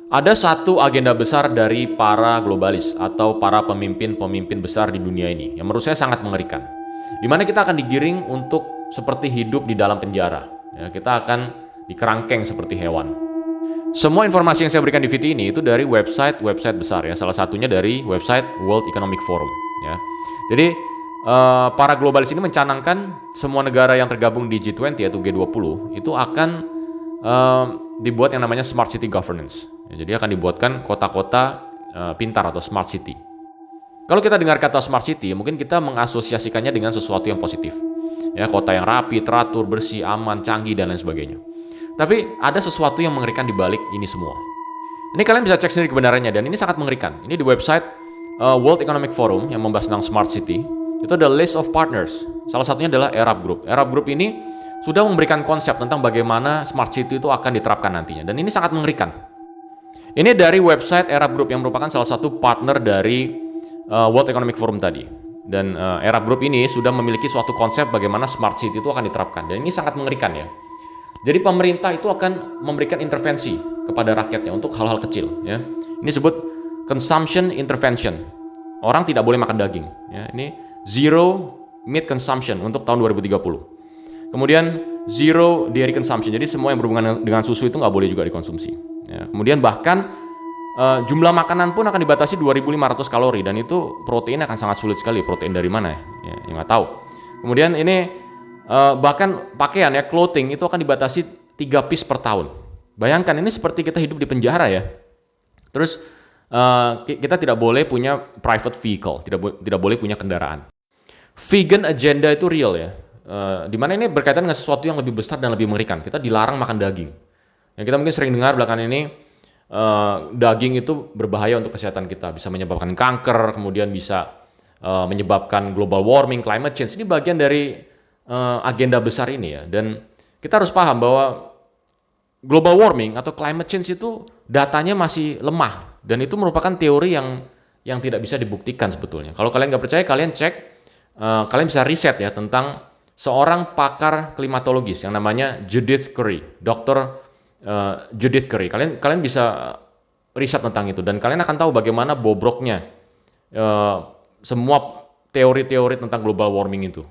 Ada satu agenda besar dari para globalis atau para pemimpin-pemimpin besar di dunia ini yang menurut saya sangat mengerikan. Di mana kita akan digiring untuk seperti hidup di dalam penjara. Ya, kita akan dikerangkeng seperti hewan. Semua informasi yang saya berikan di video ini itu dari website besar ya. Salah satunya dari website World Economic Forum. Ya. Jadi para globalis ini mencanangkan semua negara yang tergabung di G20 yaitu G20 itu akan dibuat yang namanya Smart City Governance. Ya, jadi akan dibuatkan kota-kota pintar atau Smart City. Kalau kita dengar kata Smart City, mungkin kita mengasosiasikannya dengan sesuatu yang positif. Ya, kota yang rapi, teratur, bersih, aman, canggih, dan lain sebagainya. Tapi ada sesuatu yang mengerikan di balik ini semua. Ini kalian bisa cek sendiri kebenarannya, dan ini sangat mengerikan. Ini di website World Economic Forum yang membahas tentang Smart City. Itu ada list of partners. Salah satunya adalah Arab Group. Arab Group ini sudah memberikan konsep tentang bagaimana Smart City itu akan diterapkan nantinya. Dan ini sangat mengerikan. Ini dari website Arab Group yang merupakan salah satu partner dari World Economic Forum tadi. Dan Arab Group ini sudah memiliki suatu konsep bagaimana Smart City itu akan diterapkan. Dan ini sangat mengerikan ya. Jadi pemerintah itu akan memberikan intervensi kepada rakyatnya untuk hal-hal kecil. Ya. Ini disebut consumption intervention. Orang tidak boleh makan daging. Ya. Ini zero meat consumption untuk tahun 2030. Kemudian zero dairy consumption. Jadi semua yang berhubungan dengan susu itu nggak boleh juga dikonsumsi. Ya, kemudian bahkan jumlah makanan pun akan dibatasi 2.500 kalori dan itu protein akan sangat sulit sekali. Protein dari mana ya? Ya nggak tahu. Kemudian ini bahkan pakaian ya clothing itu akan dibatasi 3 piece per tahun. Bayangkan ini seperti kita hidup di penjara ya. Terus kita tidak boleh punya private vehicle, tidak boleh punya kendaraan. Vegan agenda itu real ya. Dimana ini berkaitan dengan sesuatu yang lebih besar dan lebih mengerikan. Kita dilarang makan daging. Yang kita mungkin sering dengar belakangan ini daging itu berbahaya untuk kesehatan kita, bisa menyebabkan kanker, kemudian bisa menyebabkan global warming, climate change. Ini bagian dari agenda besar ini ya. Dan kita harus paham bahwa global warming atau climate change itu datanya masih lemah dan itu merupakan teori yang tidak bisa dibuktikan sebetulnya. Kalau kalian nggak percaya, kalian cek, kalian bisa riset ya tentang seorang pakar klimatologis yang namanya Judith Curry, Dr. Judith Curry. Kalian bisa riset tentang itu dan kalian akan tahu bagaimana bobroknya semua teori-teori tentang global warming itu.